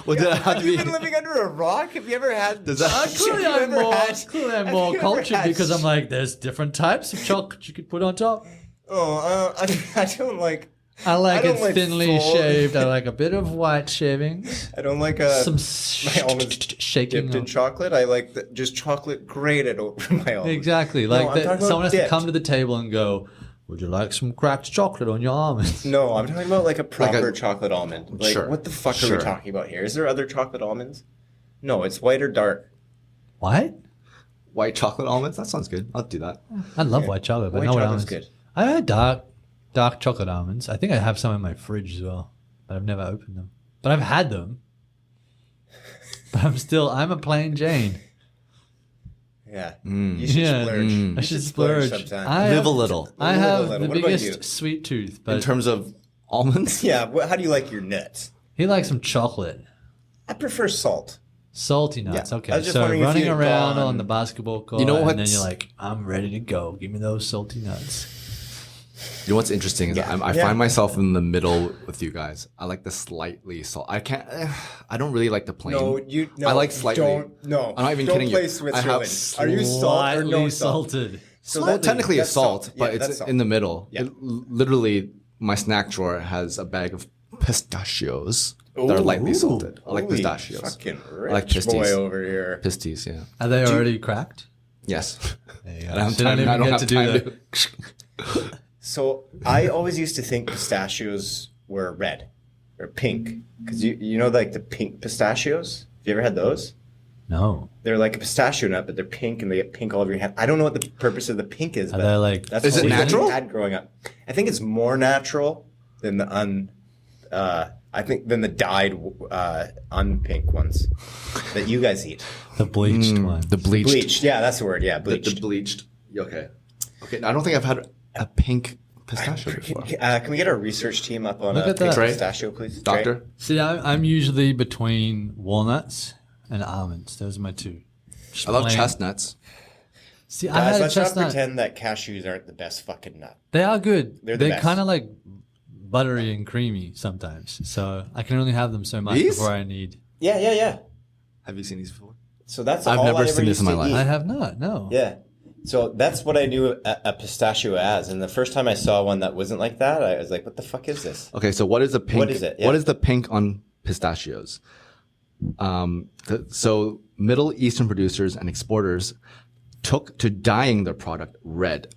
well, did I have Have to you be? been living under a rock? Have you ever had? Does that? Clearly Have you I'm ever more, had- clearly I'm have more you ever cultured had because I'm like, there's different types of chocolate you could put on top. Oh, I don't like. I like don't it like thinly full- shaved. I like a bit of white shavings. I don't like Some my almonds shaking. dipped in chocolate. I like just chocolate grated over my almonds. Exactly. No, Like I'm talking about someone has to dipped. come to the table and go, would you like some cracked chocolate on your almonds? No, I'm talking about like a proper a- chocolate almond. Like, Sure, what the fuck are sure. we talking about here? Is there other chocolate almonds? No, it's white or dark. What? White chocolate almonds? That sounds good. I'll do that. I love white chocolate, but White not with chocolate's almonds. good. I had dark chocolate almonds. I think I have some in my fridge as well, but I've never opened them. But I've had them. But I'm a plain Jane. Yeah, Mm. you should Yeah. splurge. Mm. You I should splurge. sometime. I Live have- a little. I Live a have little. the What about you? biggest sweet tooth, In but terms of almonds? Yeah, how do you like your nuts? he likes some chocolate. I prefer salt. Salty nuts. Yeah. I Okay, was just so wondering if running you had around gone- on the basketball court, You know and then what's- you're like, I'm ready to go. Give me those salty nuts. You know what's interesting is I Yeah. find myself in the middle with you guys. I like the slightly salt. I can't. I don't really like the plain. No, I like slightly. No, I'm not even don't kidding play you. Switzerland. I have Are you salt or no Slightly salt? salted. So Well, technically it's that's salt, but Yeah, it's that's salt. in the middle. Yeah. Literally, my snack drawer has a bag of pistachios that are lightly Ooh. salted. I like Holy pistachios. Fucking I rich like boy pisties. over here. Pisties, yeah. Are they already cracked? Yes. There you go. I don't have So you time- don't I even don't get have to do time that. So I always used to think pistachios were red or pink because you know like the pink pistachios. Have you ever had those? No. They're like a pistachio nut, but they're pink and they get pink all over your hand. I don't know what the purpose of the pink is. Are but they like? that's Is it always what I natural? had growing up. I think it's more natural than the than the dyed unpink ones that you guys eat. The bleached one. The bleached. Bleached, yeah, that's the word. Yeah, The bleached. bleached. Okay. Okay. I don't think I've had a pink pistachio before. Can we get our research team up on Look a at that. pink Trey? pistachio, please? Doctor? Trey? See, I'm usually between walnuts and almonds. Those are my two. Just I love plain- chestnuts. See, I Guys, had a let's not chestnut. pretend that cashews aren't the best fucking nut. They are good. They're the best. kind of like buttery and creamy sometimes. So I can only have them so much These? before I need. Yeah. Have you seen these before? So that's I've all never I ever seen this used in my to life. eat. I have not. No. Yeah. So that's what I knew a pistachio as. And the first time I saw one that wasn't like that, I was like, what the fuck is this? Okay, so what is the pink? What is it? Yeah. What is the pink on pistachios? So Middle Eastern producers and exporters took to dyeing their product red.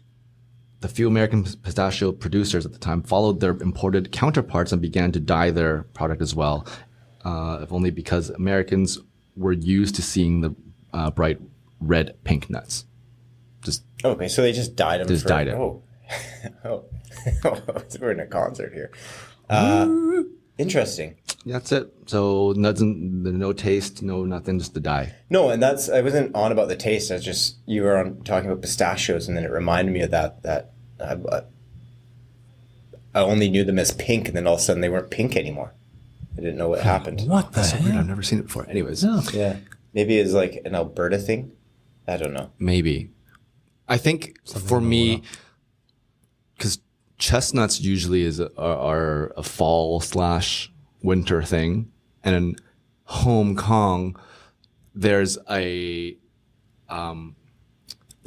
The few American pistachio producers at the time followed their imported counterparts and began to dye their product as well, if only because Americans were used to seeing the bright red pink nuts. Just Okay, so they just dyed them. Just dyed it. Oh. We're in a concert here. Interesting. that's it. So nuts, no taste, no nothing, just the dye. No, and I wasn't on about the taste. I was just, you were on talking about pistachios, and then it reminded me of that I only knew them as pink, and then all of a sudden they weren't pink anymore. I didn't know what happened. What the That's so weird. hell? I've never seen it before. Anyways, No. Yeah. Maybe it's like an Alberta thing. I don't know. maybe. I think for me, because chestnuts usually are a fall / winter thing, and in Hong Kong, there's the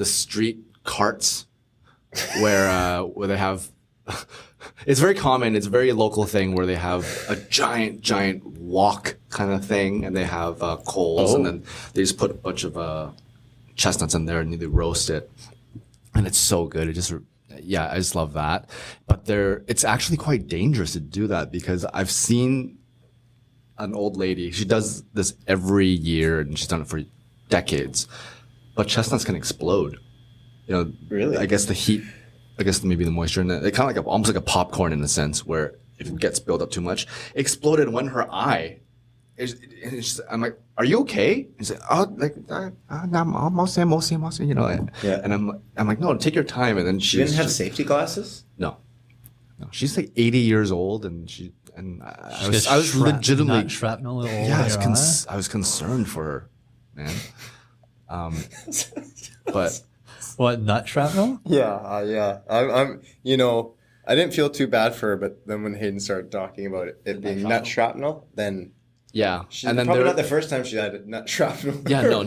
street carts where they have. It's very common. It's a very local thing where they have a giant wok kind of thing, and they have coals, and then they just put a bunch of chestnuts in there and they roast it, and it's so good. I just love that. But it's actually quite dangerous to do that because I've seen an old lady. She does this every year, and she's done it for decades. But chestnuts can explode. You know, really? I guess the heat. I guess maybe the moisture in it. It kind of like almost like a popcorn in a sense, where if it gets built up too much, it exploded when her eye. I'm like, "Are you okay?" He's like, "Oh, like I'm almost, you know." Yeah. And I'm like, "No, take your time." And then she didn't have safety glasses. No, she's like 80 years old, and I was legitimately shrapnel. All I was concerned for her, man. But. What, nut shrapnel? Yeah. I'm. You know, I didn't feel too bad for her, but then when Hayden started talking about it being nut shrapnel, then yeah, and then probably not the first time she had nut shrapnel. Yeah, no,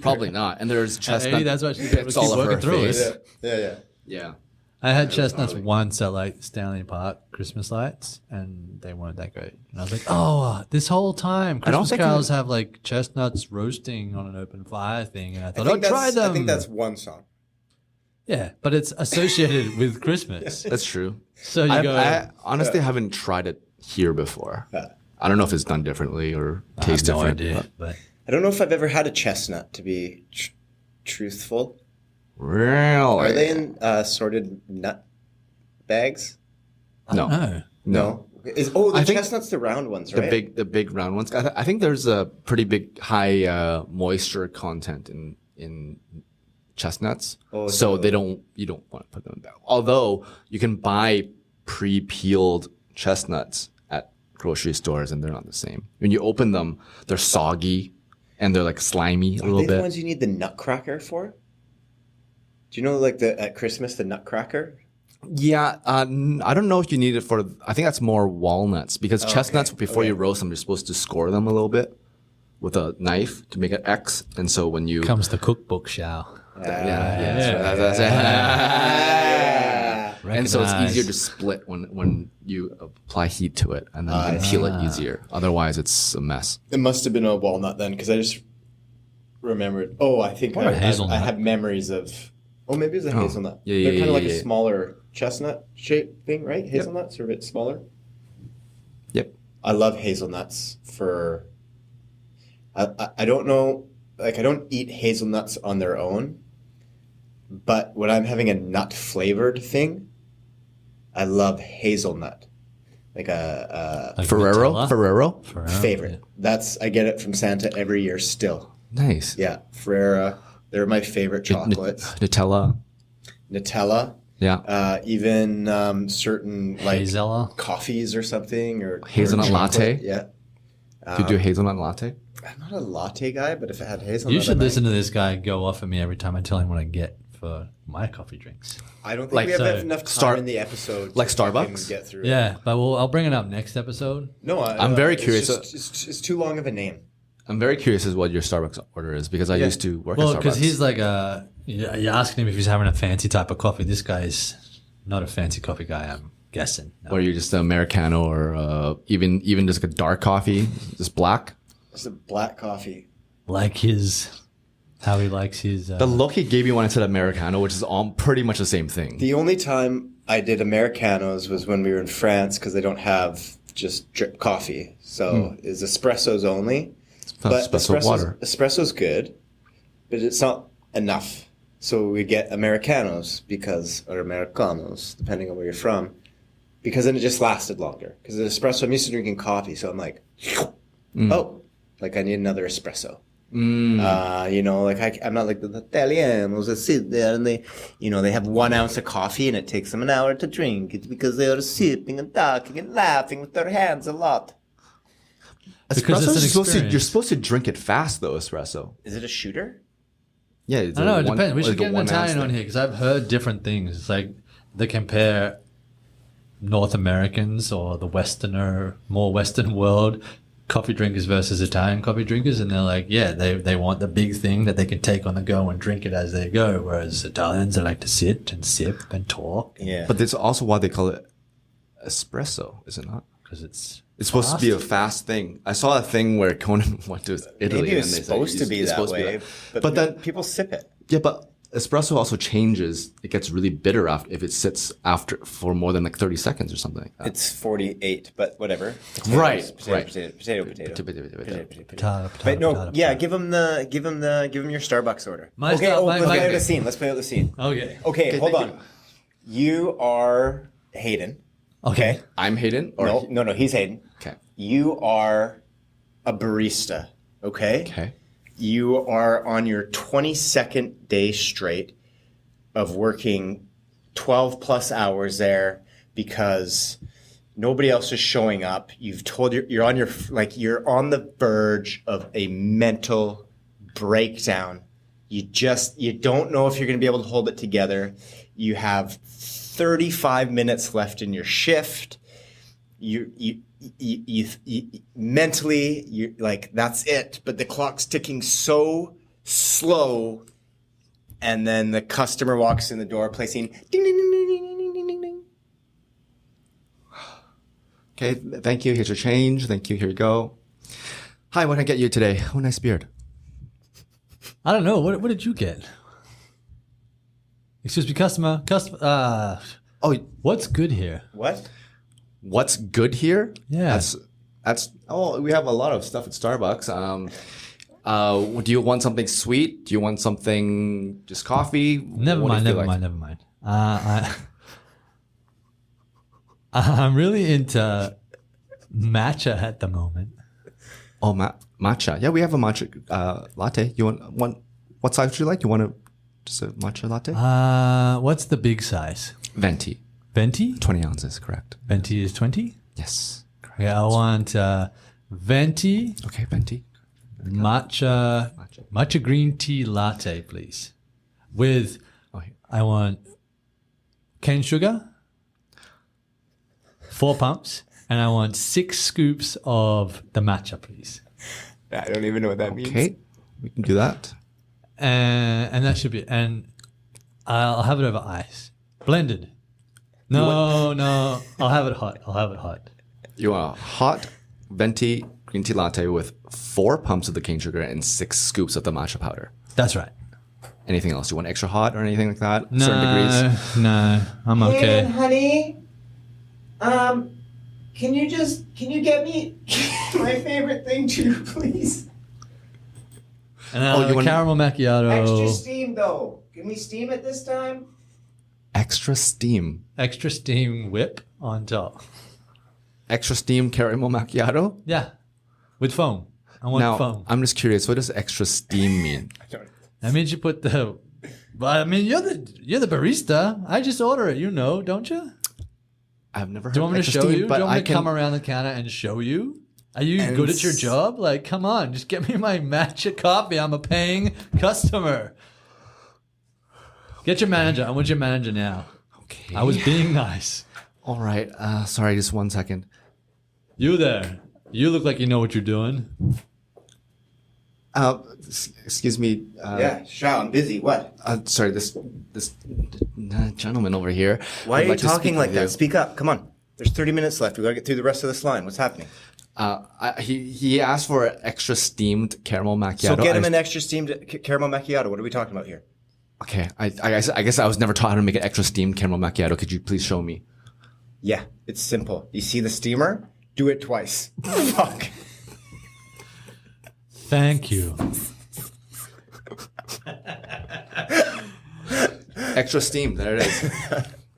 probably not. And there's chestnut. That's why she's able to keep working through it. Yeah. I had chestnuts once at like Stanley Park Christmas lights, and they weren't that great. And I was like, oh, this whole time Christmas carols have like chestnuts roasting on an open fire thing, and I thought, try them. I think that's one song. Yeah, but it's associated with Christmas. That's true. So I honestly haven't tried it here before. I don't know if it's done differently or tastes different. No idea, but I don't know if I've ever had a chestnut, to be truthful. Really? Are they in sorted nut bags? No. No. The chestnuts, the round ones, right? The big round ones. I think there's a pretty big high moisture content in chestnuts, so you don't want to put them in that. Although you can buy pre-peeled chestnuts at grocery stores, and they're not the same. When you open them, they're soggy and they're like slimy a little bit. Are they the ones you need the nutcracker for? Do you know, like at Christmas, the nutcracker? Yeah, I don't know if you need it for. I think that's more walnuts because chestnuts before you roast them, you're supposed to score them a little bit with a knife to make an X, and so when you comes the cookbook, Shao. And so it's easier to split when you apply heat to it, and then you can peel it easier. Otherwise, it's a mess. It must have been a walnut then, because I just remembered. Oh, I think I have memories of. Oh, maybe it was a hazelnut. Yeah, they're kind of like a smaller chestnut shaped thing, right? Hazelnuts are a bit smaller. Yep. I love hazelnuts for. I don't know, like I don't eat hazelnuts on their own. But when I'm having a nut flavored thing, I love hazelnut, like a Ferrero favorite. Yeah. I get it from Santa every year still. Nice. Yeah, Ferrero. They're my favorite chocolates. Nutella. Yeah. Even certain like Hazella coffees or something or hazelnut latte. Yeah. Do you do a hazelnut latte? I'm not a latte guy, but if it had hazelnut, you should listen to this guy go off at me every time I tell him what I get for my coffee drinks. I don't think we have enough time in the episode like to Starbucks get through it. But I'll bring it up next episode. No, I'm very curious. It's too long of a name. I'm very curious as what your Starbucks order is because I used to work at Starbucks. Well, because he's like you're asking him if he's having a fancy type of coffee. This guy's not a fancy coffee guy, I'm guessing. No. Or you're just an Americano or even just like a dark coffee, just black? It's a black coffee. Like how he likes his... the look he gave me when I said Americano, which is pretty much the same thing. The only time I did Americanos was when we were in France because they don't have just drip coffee. So it's espressos only. But espresso's good, but it's not enough. So we get Americanos or Americanos, depending on where you're from, because then it just lasted longer. Because the espresso, I'm used to drinking coffee, so I'm like, like I need another espresso. Like I'm not like the Italianos that sit there and they have 1 ounce of coffee and it takes them an hour to drink. It's because they are sipping and talking and laughing with their hands a lot. Espresso, you're supposed to drink it fast though. Espresso. Is it a shooter? Yeah, I don't know. It depends. We should get an Italian on here because I've heard different things. It's like they compare North Americans or the more Western world coffee drinkers versus Italian coffee drinkers, and they're like, yeah, they want the big thing that they can take on the go and drink it as they go, whereas Italians, they like to sit and sip and talk. Yeah. But that's also why they call it espresso, is it not? Because it's supposed to be a fast thing. I saw a thing where Conan went to Italy. Maybe it's supposed to be that way, but then people sip it. Yeah, but espresso also changes. It gets really bitter if it sits for more than like 30 seconds or something like that. It's 48, but whatever. Right. Potato. potato, But no, potato, yeah, potato. give him your Starbucks order. Let's play out the scene. Let's play out the scene. Okay, hold on. You are Hayden. Okay. I'm Hayden? Or No, he's Hayden. Okay. You are a barista. Okay. You are on your 22nd day straight of working 12 plus hours there because nobody else is showing up. You've told you're on you're on the verge of a mental breakdown. You don't know if you're going to be able to hold it together. You have 35 minutes left in your shift. You mentally, you're like, that's it. But the clock's ticking so slow. And then the customer walks in the door placing ding, ding, ding, ding, ding, ding, ding, ding, ding. Okay, thank you. Here's your change. Thank you. Here you go. Hi, what can I get you today? Oh, nice beard. I don't know. What did you get? Excuse me, customer. What's good here? What? What's good here? Yeah. We have a lot of stuff at Starbucks. Do you want something sweet? Do you want something just coffee? Never mind. I'm really into matcha at the moment. Oh, matcha. Yeah, we have a matcha latte. You want what size would you like? You want just a matcha latte? What's the big size? Venti. Venti? 20 ounces, correct. Venti is 20? Yes. Correct. Yeah, I want venti. Okay, venti. Matcha green tea latte, please. I want cane sugar, 4 pumps, and I want 6 scoops of the matcha, please. I don't even know what that means. Okay, we can do that. And that should be, and I'll have it over ice. Blended. No, I'll have it hot. You want a hot venti green tea latte with 4 pumps of the cane sugar and 6 scoops of the matcha powder. That's right. Anything else? You want extra hot or anything like that? Certain degrees? No, I'm okay. Hey, honey, can you get me my favorite thing too, please? And you want caramel macchiato. Extra steam though. Can we steam it this time? Extra steam. Extra steam whip on top. Extra steam caramel macchiato? Yeah, with foam. I want foam. I'm just curious. What does extra steam mean? That means you put the. But I mean, you're the barista. I just order it. You know, don't you? I've never heard. Do you want me to show you? Do you want me to come around? around the counter and show you? Are you good at your job? Like, come on, just get me my matcha coffee. I'm a paying customer. Get your manager. I want your manager now. Okay. I was being nice. All right. Sorry, just 1 second. You there. You look like you know what you're doing. Excuse me. Yeah, Shao, I'm busy. What? Sorry, this gentleman over here. Why are you talking like that? Speak up. Come on. There's 30 minutes left. We got to get through the rest of this line. What's happening? He asked for an extra steamed caramel macchiato. So get him an extra steamed caramel macchiato. What are we talking about here? Okay, I guess I was never taught how to make an extra steamed caramel macchiato. Could you please show me? Yeah, it's simple. You see the steamer? Do it twice. Fuck. Thank you. Extra steam. There it is.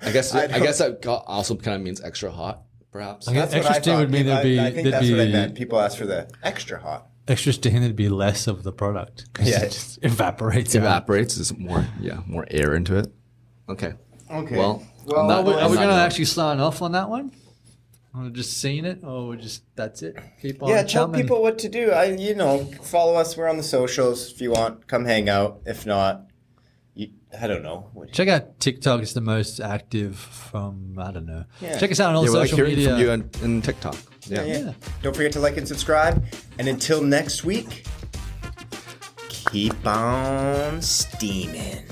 I guess that also kind of means extra hot, perhaps. That's extra steam would mean there'd be. I think that's what I meant. People ask for the extra hot. Extra steam, there'd be less of the product. Yeah, it just evaporates. There's more air into it. Okay. Well, are we going to actually sign off on that one? Or just seeing it, or that's it? Keep on. Yeah, tell chumming. people what to do. Follow us. We're on the socials. If you want, come hang out. If not, I don't know. Check out TikTok. It's the most active from, I don't know. Yeah. Check us out on all Yeah, we like social hearing media. from you on TikTok. Yeah. Don't forget to like and subscribe. And until next week, keep on steaming.